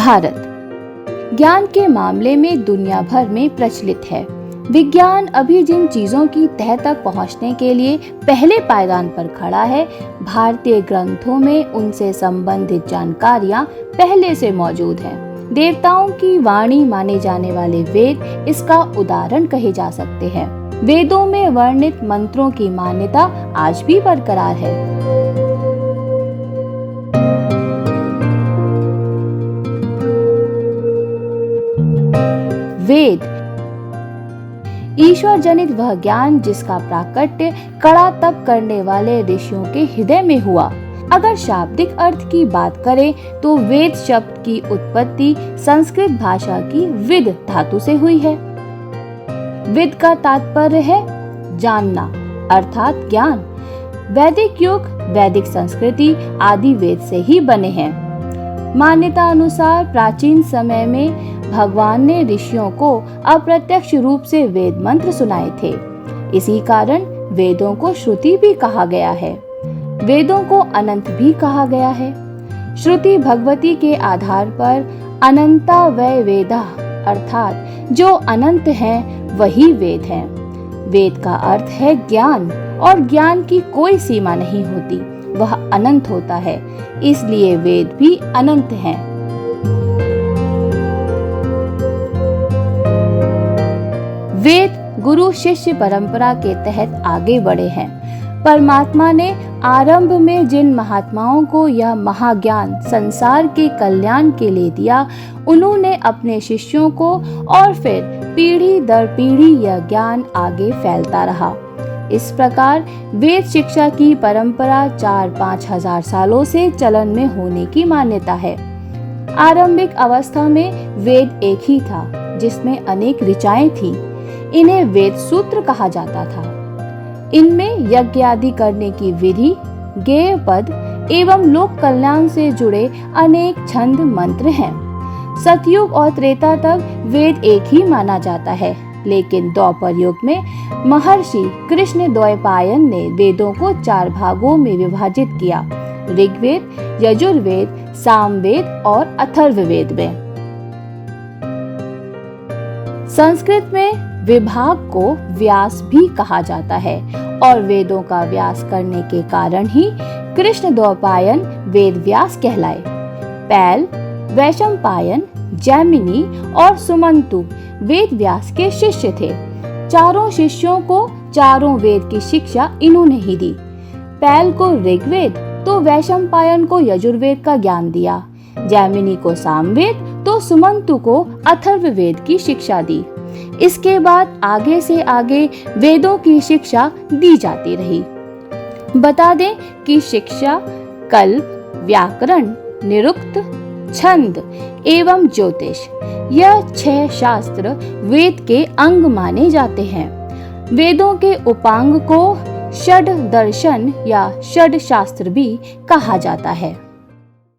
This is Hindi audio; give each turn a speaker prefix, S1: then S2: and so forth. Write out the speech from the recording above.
S1: भारत ज्ञान के मामले में दुनिया भर में प्रचलित है। विज्ञान अभी जिन चीजों की तह तक पहुंचने के लिए पहले पायदान पर खड़ा है, भारतीय ग्रंथों में उनसे संबंधित जानकारियां पहले से मौजूद हैं। देवताओं की वाणी माने जाने वाले वेद इसका उदाहरण कहे जा सकते हैं। वेदों में वर्णित मंत्रों की मान्यता आज भी बरकरार है। वेद ईश्वर जनित वह ज्ञान जिसका प्राकट्य कड़ा तप करने वाले ऋषियों के हृदय में हुआ। अगर शाब्दिक अर्थ की बात करें तो वेद शब्द की उत्पत्ति संस्कृत भाषा की विद धातु से हुई है। विद का तात्पर्य है जानना अर्थात ज्ञान। वैदिक युग, वैदिक संस्कृति आदि वेद से ही बने हैं। मान्यता अनुसार प्राचीन समय में भगवान ने ऋषियों को अप्रत्यक्ष रूप से वेद मंत्र सुनाए थे। इसी कारण वेदों को श्रुति भी कहा गया है। वेदों को अनंत भी कहा गया है। श्रुति भगवती के आधार पर अनंता वै वेदा अर्थात जो अनंत हैं वही वेद हैं। वेद का अर्थ है ज्ञान, और ज्ञान की कोई सीमा नहीं होती, वह अनंत होता है, इसलिए वेद भी अनंत हैं। वेद गुरु शिष्य परंपरा के तहत आगे बढ़े हैं। परमात्मा ने आरंभ में जिन महात्माओं को यह महाज्ञान संसार के कल्याण के लिए दिया, उन्होंने अपने शिष्यों को और फिर पीढ़ी दर पीढ़ी यह ज्ञान आगे फैलता रहा। इस प्रकार वेद शिक्षा की परंपरा 4-5 हजार सालों से चलन में होने की मान्यता है। आरंभिक अवस्था में वेद एक ही था जिसमें अनेक ऋचाएं थीं। इन्हें वेद सूत्र कहा जाता था। इनमें यज्ञ आदि करने की विधि, गेय पद एवं लोक कल्याण से जुड़े अनेक छंद मंत्र हैं। सतयुग और त्रेता तक वेद एक ही माना जाता है, लेकिन द्वापर युग में महर्षि कृष्ण द्वैपायन ने वेदों को 4 भागों में विभाजित किया: ऋग्वेद, यजुर्वेद, सामवेद और अथर्ववेद में। संस्कृत में विभाग को व्यास भी कहा जाता है, और वेदों का व्यास करने के कारण ही कृष्ण द्वैपायन वेद व्यास कहलाए। पैल, वैशंपायन, जैमिनी और सुमंतु वेद व्यास के शिष्य थे। चारों शिष्यों को चारों वेद की शिक्षा इन्होंने ही दी। पैल को ऋग्वेद तो वैशंपायन को यजुर्वेद का ज्ञान दिया, जैमिनी को सामवेद तो सुमंतु को अथर्ववेद की शिक्षा दी। इसके बाद आगे से आगे वेदों की शिक्षा दी जाती रही। बता दें कि शिक्षा कल्प, व्याकरण, निरुक्त, छंद एवं ज्योतिष यह 6 शास्त्र वेद के अंग माने जाते हैं। वेदों के उपांग को षड दर्शन या षड शास्त्र भी कहा जाता है।